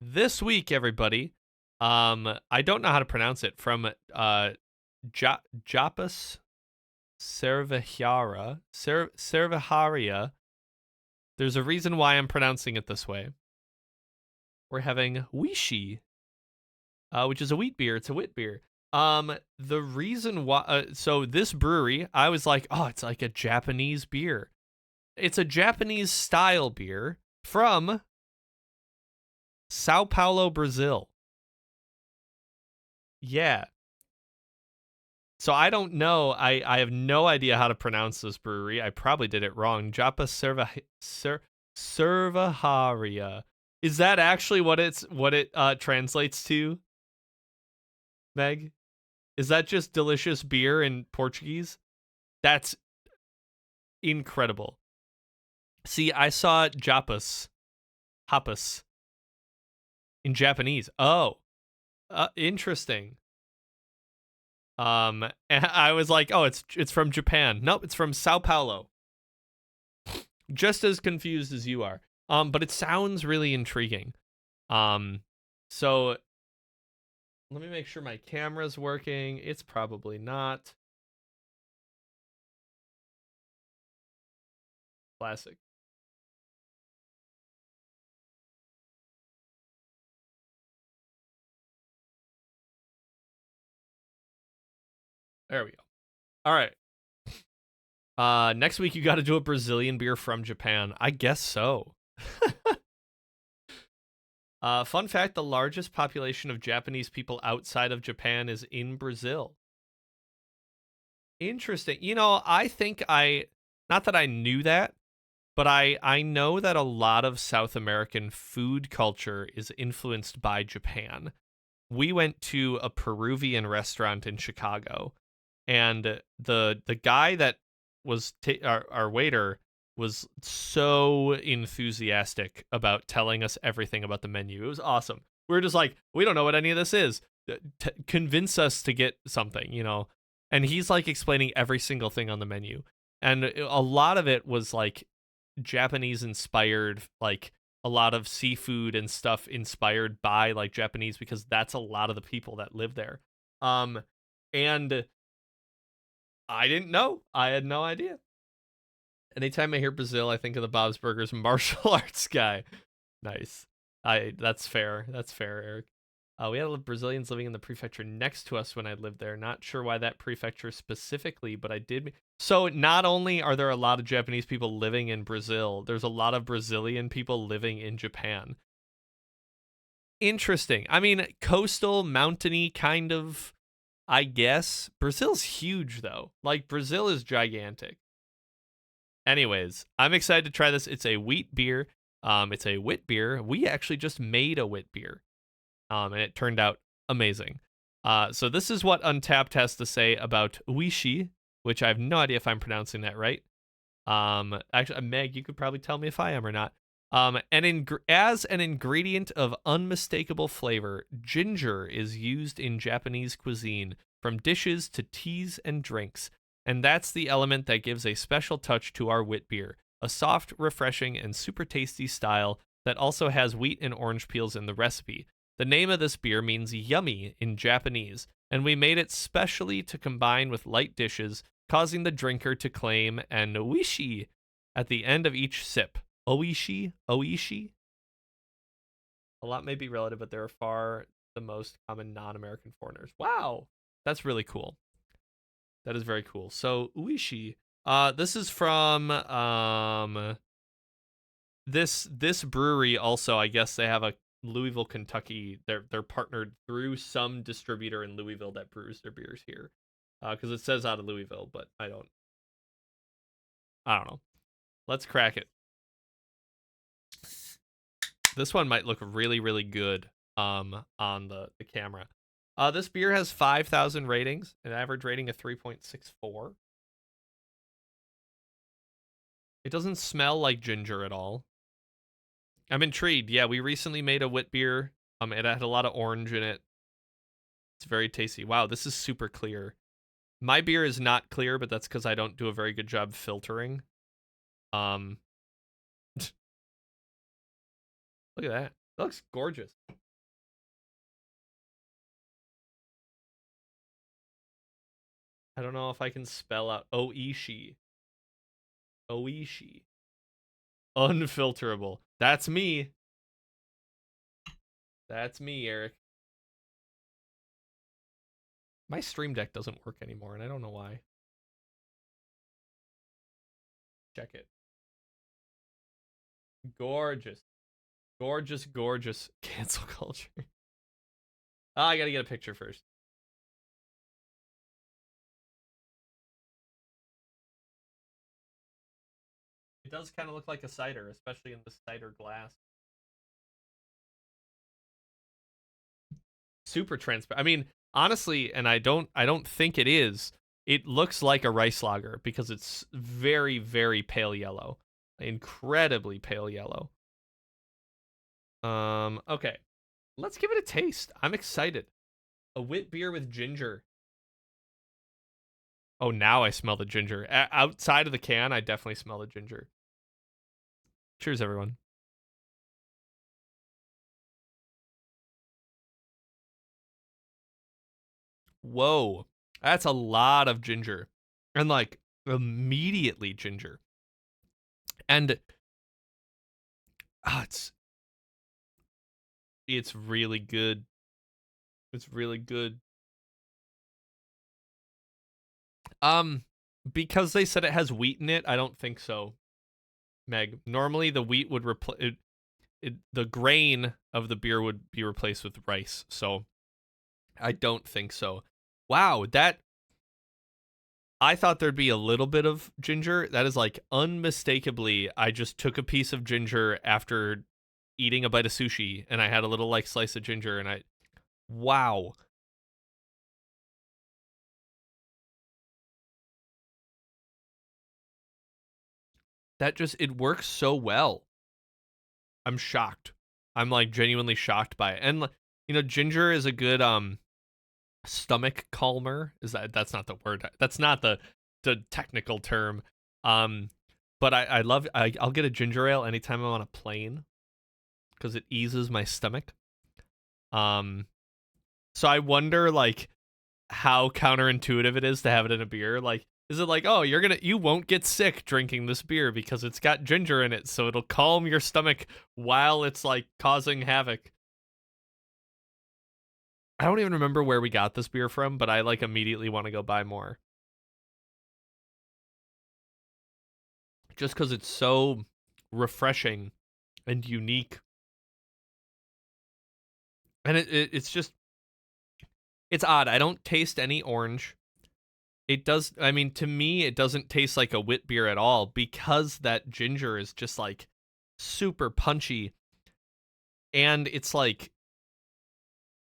this week, everybody, I don't know how to pronounce it, from Japas Cervejaria. There's a reason why I'm pronouncing it this way. We're having Oishii, which is a wheat beer. It's a wit beer. The reason why, so this brewery, I was like, oh, it's like a Japanese beer. It's a Japanese style beer from Sao Paolo, Brazil. Yeah. So I don't know. I have no idea how to pronounce this brewery. I probably did it wrong. Japas Cervejaria. Is that actually what it translates to, Meg? Is that just delicious beer in Portuguese? That's incredible. See, I saw Japas in Japanese. Oh, interesting. And I was like, oh, it's from Japan. Nope, it's from Sao Paulo. Just as confused as you are. But it sounds really intriguing. So let me make sure my camera's working. It's probably not. Classic. There we go. All right. Next week you got to do a Brazilian beer from Japan. I guess so. Fun fact, the largest population of Japanese people outside of Japan is in Brazil. Interesting. I think not that I knew that, but I know that a lot of South American food culture is influenced by Japan. We went to a Peruvian restaurant in Chicago, and the guy that was our waiter was so enthusiastic about telling us everything about the menu. It was awesome. We were just like, we don't know what any of this is. Convince us to get something, And he's like explaining every single thing on the menu. And a lot of it was like Japanese inspired, like a lot of seafood and stuff inspired by like Japanese, because that's a lot of the people that live there. And I didn't know. I had no idea. Anytime I hear Brazil, I think of the Bob's Burgers martial arts guy. Nice. That's fair. That's fair, Eric. We had Brazilians living in the prefecture next to us when I lived there. Not sure why that prefecture specifically, but I did. So not only are there a lot of Japanese people living in Brazil, there's a lot of Brazilian people living in Japan. Interesting. I mean, coastal, mountainy kind of, I guess. Brazil's huge, though. Like, Brazil is gigantic. Anyways, I'm excited to try this. It's a wheat beer. It's a wit beer. We actually just made a wit beer, and it turned out amazing. So this is what Untappd has to say about Oishii, which I have no idea if I'm pronouncing that right. Actually, Meg, you could probably tell me if I am or not. As an ingredient of unmistakable flavor, ginger is used in Japanese cuisine, from dishes to teas and drinks. And that's the element that gives a special touch to our wit beer, a soft, refreshing, and super tasty style that also has wheat and orange peels in the recipe. The name of this beer means yummy in Japanese, and we made it specially to combine with light dishes, causing the drinker to claim an oishii at the end of each sip. Oishii? Oishii? A lot may be relative, but there are far the most common non-American foreigners. Wow! That's really cool. That is very cool. So Oishii, this is from this brewery. Also, I guess they have a Louisville, Kentucky. They're partnered through some distributor in Louisville that brews their beers here. Because it says out of Louisville, but I don't know. Let's crack it. This one might look really, really good on the camera. This beer has 5,000 ratings, an average rating of 3.64. It doesn't smell like ginger at all. I'm intrigued. Yeah, we recently made a wit beer. It had a lot of orange in it. It's very tasty. Wow, this is super clear. My beer is not clear, but that's because I don't do a very good job filtering. Look at that. That looks gorgeous. I don't know if I can spell out Oishii. Oishii. Unfilterable. That's me. That's me, Eric. My Stream Deck doesn't work anymore, and I don't know why. Check it. Gorgeous. Gorgeous, gorgeous cancel culture. Oh, I gotta get a picture first. It does kind of look like a cider, especially in the cider glass. Super transparent. I mean, honestly, and I don't think it is. It looks like a rice lager because it's very, very pale yellow. Incredibly pale yellow. Okay. Let's give it a taste. I'm excited. A wit beer with ginger. Oh, now I smell the ginger. Outside of the can, I definitely smell the ginger. Cheers, everyone. Whoa. That's a lot of ginger. And like immediately ginger. And it's really good. It's really good. Um, because they said it has wheat in it, I don't think so, Meg. Normally the wheat would replace the grain of the beer would be replaced with rice. So I don't think so. Wow, that I thought there'd be a little bit of ginger. That is like unmistakably I just took a piece of ginger after eating a bite of sushi and I had a little like slice of ginger and I wow. That just it works so well. I'm shocked. I'm like genuinely shocked by it. And ginger is a good stomach calmer. That's not the word. That's not the technical term. Um but I love I'll get a ginger ale anytime I'm on a plane because it eases my stomach. Um so I wonder like how counterintuitive it is to have it in a beer. Like is it like, oh, you won't get sick drinking this beer because it's got ginger in it, so it'll calm your stomach while it's like causing havoc. I don't even remember where we got this beer from, but I like immediately want to go buy more. Just because it's so refreshing and unique. And it's just, it's odd. I don't taste any orange. It does, I mean, to me, it doesn't taste like a wit beer at all because that ginger is just like super punchy. And it's like,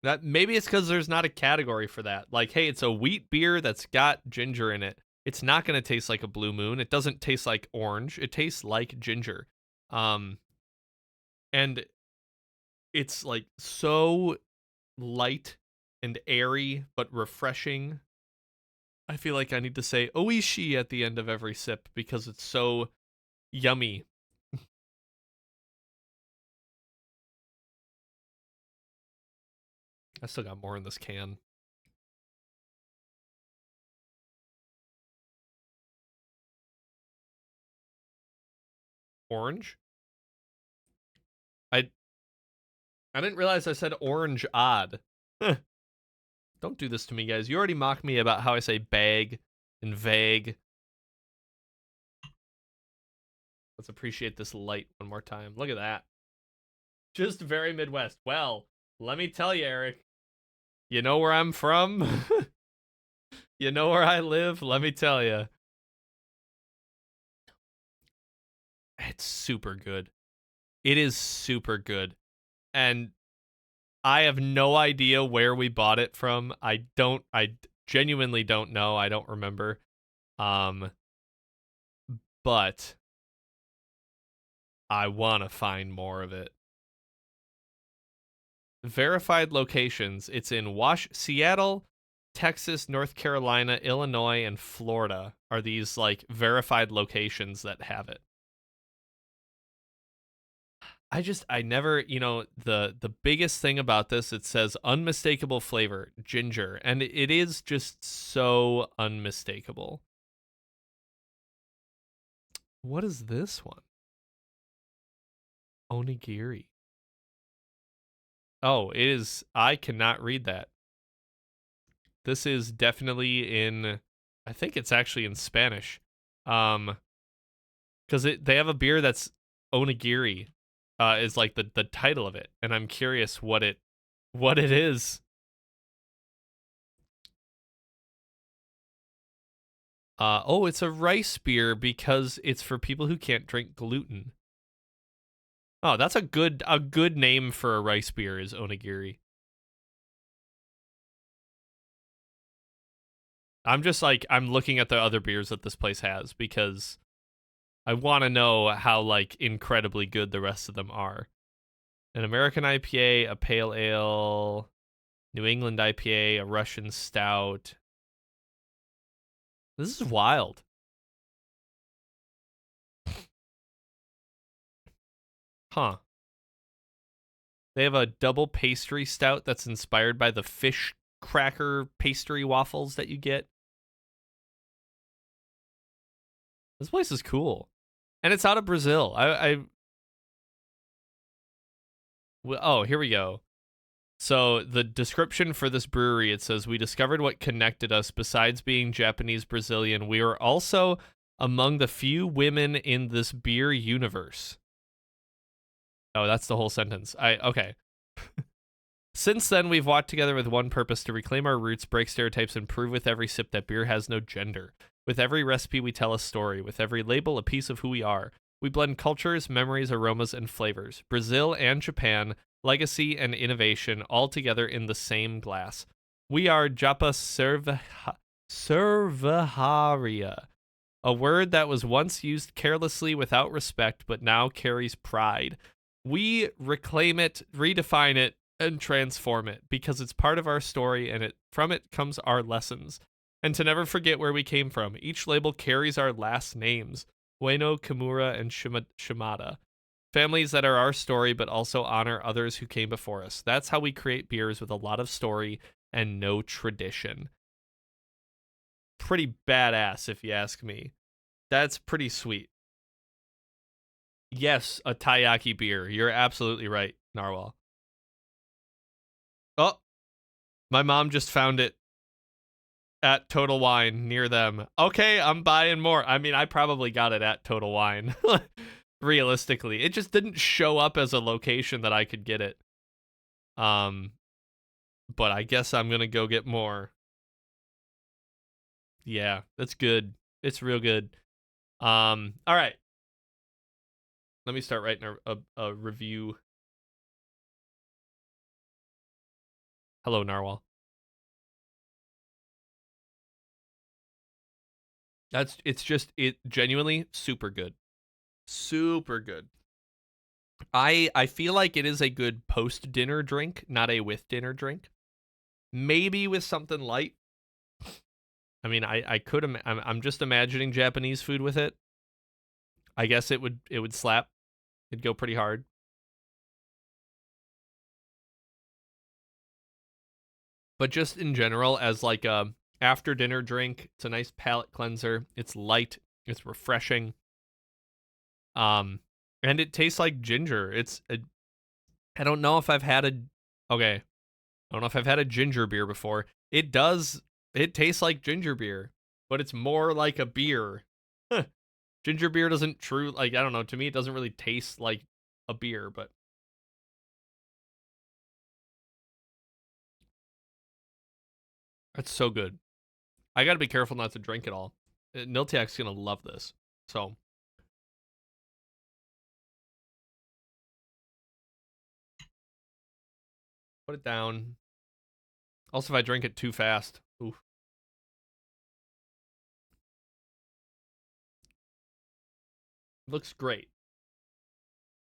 that maybe it's because there's not a category for that. Like, hey, it's a wheat beer that's got ginger in it. It's not going to taste like a Blue Moon. It doesn't taste like orange. It tastes like ginger. Um, and it's like so light and airy, but refreshing. I feel like I need to say Oishii at the end of every sip because it's so yummy. I still got more in this can. Orange? I I didn't realize I said orange odd. Don't do this to me, guys. You already mocked me about how I say bag and vague. Let's appreciate this light one more time. Look at that. Just very Midwest. Well, let me tell you, Eric. You know where I'm from? You know where I live? Let me tell you. It's super good. It is super good. And I have no idea where we bought it from. I genuinely don't know. I don't remember. Um but I want to find more of it. Verified locations. It's in Seattle, Texas, North Carolina, Illinois, and Florida are these like verified locations that have it. I never, the biggest thing about this, it says unmistakable flavor, ginger, and it is just so unmistakable. What is this one? Onigiri. Oh, it is. I cannot read that. This is definitely in. I think it's actually in Spanish, because they have a beer that's onigiri, is like the title of it, and I'm curious what it is. Oh, it's a rice beer because it's for people who can't drink gluten. Oh, that's a good name for a rice beer is onigiri. I'm just like I'm looking at the other beers that this place has because I want to know how like incredibly good the rest of them are. An American IPA, a pale ale, New England IPA, a Russian stout. This is wild. Huh. They have a double pastry stout that's inspired by the fish cracker pastry waffles that you get. This place is cool. And it's out of Brazil. Oh, here we go. So the description for this brewery, it says, we discovered what connected us besides being Japanese Brazilian. We were also among the few women in this beer universe. Oh, that's the whole sentence. Okay. Since then, we've walked together with one purpose: to reclaim our roots, break stereotypes, and prove with every sip that beer has no gender. With every recipe, we tell a story. With every label, a piece of who we are. We blend cultures, memories, aromas, and flavors. Brazil and Japan, legacy and innovation, all together in the same glass. We are Japas Cervejaria, a word that was once used carelessly without respect, but now carries pride. We reclaim it, redefine it, and transform it because it's part of our story, and from it comes our lessons. And to never forget where we came from. Each label carries our last names: Ueno, Kimura, and Shimada. Families that are our story, but also honor others who came before us. That's how we create beers with a lot of story and no tradition. Pretty badass, if you ask me. That's pretty sweet. Yes, a taiyaki beer. You're absolutely right, Narwhal. Oh, my mom just found it at Total Wine near them. Okay, I'm buying more. I mean, I probably got it at Total Wine. Realistically, it just didn't show up as a location that I could get it. Um, but I guess I'm gonna go get more. Yeah, that's good. It's real good. All right. Let me start writing a review. Hello, Narwhal. It's just it genuinely super good. Super good. I feel like it is a good post dinner drink, not a with dinner drink. Maybe with something light. I mean, I could I'm just imagining Japanese food with it. I guess it would slap. It'd go pretty hard. But just in general, as like a after dinner drink, it's a nice palate cleanser. It's light. It's refreshing. Um, and it tastes like ginger. I don't know if I've had a okay. I don't know if I've had a ginger beer before. It does. It tastes like ginger beer, but it's more like a beer. Ginger beer doesn't like I don't know. To me, it doesn't really taste like a beer, but it's so good. I got to be careful not to drink it all. Niltiak's gonna love this. So put it down. Also, if I drink it too fast, oof, it looks great.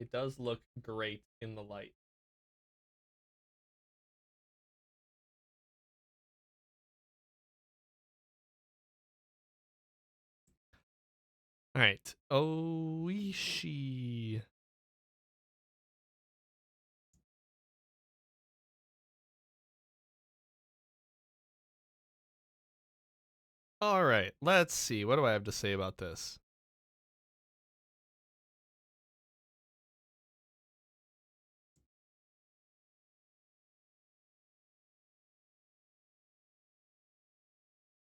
It does look great in the light. All right, Oishii. All right, let's see. What do I have to say about this?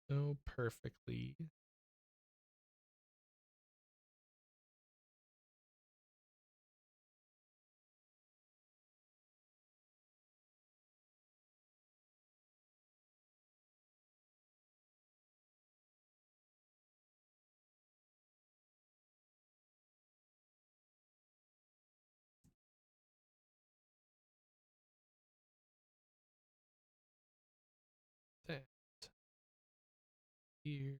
So perfectly. That here.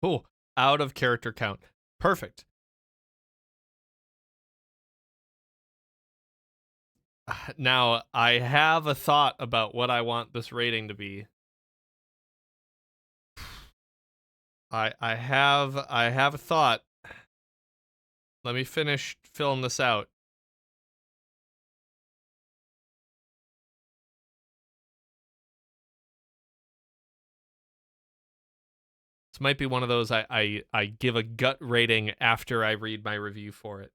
Oh, out of character count. Perfect. Now, I have a thought about what I want this rating to be. I have a thought. Let me finish filling this out. This might be one of those I give a gut rating after I read my review for it.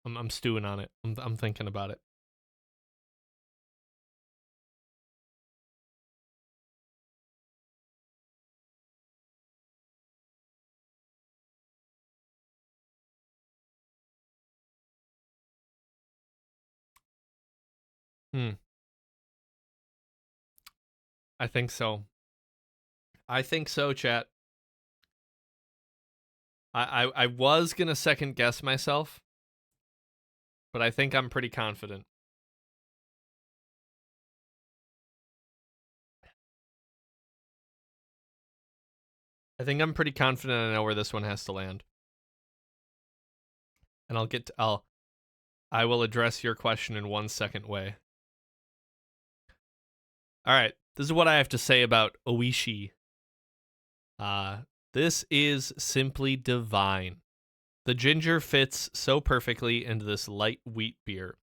I'm stewing on it. I'm thinking about it. Hmm. I think so. I think so, chat. I was gonna second guess myself, but I think I'm pretty confident. I think I'm pretty confident I know where this one has to land. And I will address your question in 1 second way. All right, this is what I have to say about Oishii. This is simply divine. The ginger fits so perfectly into this light wheat beer.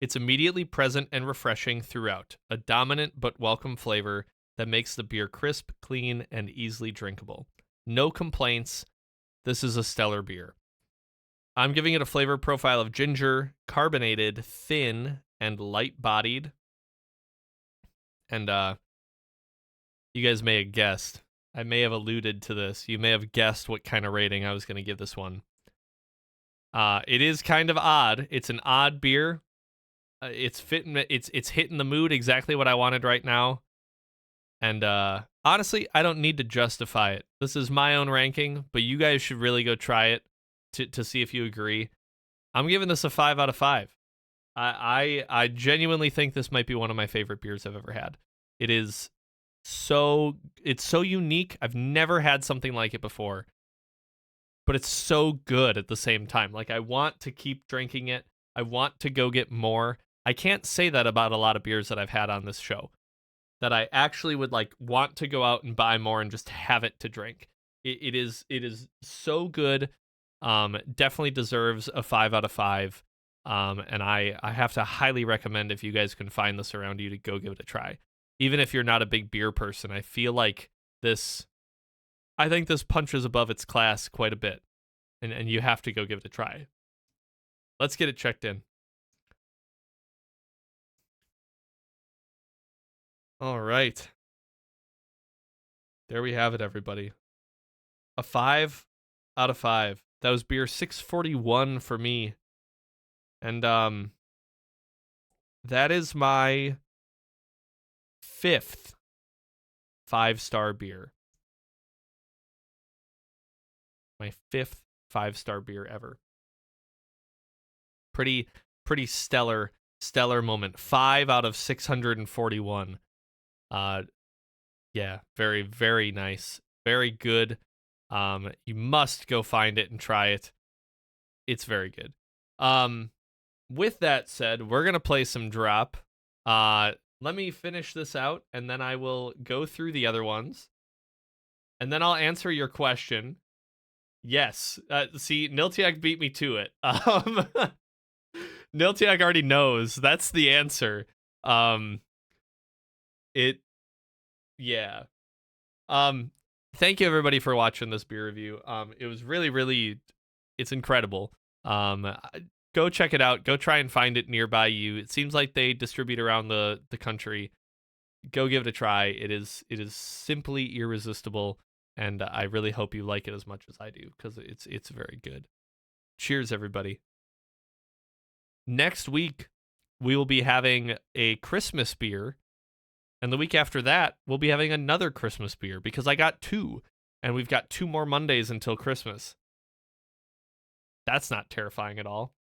It's immediately present and refreshing throughout, a dominant but welcome flavor that makes the beer crisp, clean, and easily drinkable. No complaints. This is a stellar beer. I'm giving it a flavor profile of ginger, carbonated, thin, and light bodied. And you guys may have guessed. I may have alluded to this. You may have guessed what kind of rating I was going to give this one. It is kind of odd. It's an odd beer. It's fitting. It's hitting the mood exactly what I wanted right now. And honestly, I don't need to justify it. This is my own ranking, but you guys should really go try it to see if you agree. I'm giving this a 5 out of 5. I genuinely think this might be one of my favorite beers I've ever had. It is it's so unique. I've never had something like it before. But it's so good at the same time. Like, I want to keep drinking it. I want to go get more. I can't say that about a lot of beers that I've had on this show. That I actually would like want to go out and buy more and just have it to drink. It is so good. Definitely deserves a 5 out of 5. And I have to highly recommend, if you guys can find this around you, to go give it a try. Even if you're not a big beer person, I feel like I think this punches above its class quite a bit. And you have to go give it a try. Let's get it checked in. All right. There we have it, everybody. A 5 out of 5. That was beer 641 for me. And that is my 5th 5-star beer. My 5th 5-star beer ever. Pretty stellar moment. 5 out of 641. Yeah, very, very nice. Very good. You must go find it and try it. It's very good. With that said, we're gonna play some drop. let me finish this out, and then I will go through the other ones, and then I'll answer your question. Yes. See, Niltiak beat me to it. Niltiak already knows. That's the answer. Um, it, yeah. Thank you everybody for watching this beer review. It was really, really, it's incredible. Go check it out. Go try and find it nearby you. It seems like they distribute around the country. Go give it a try. It is simply irresistible, and I really hope you like it as much as I do, because it's very good. Cheers, everybody. Next week, we will be having a Christmas beer, and the week after that, we'll be having another Christmas beer, because I got 2, and we've got 2 more Mondays until Christmas. That's not terrifying at all.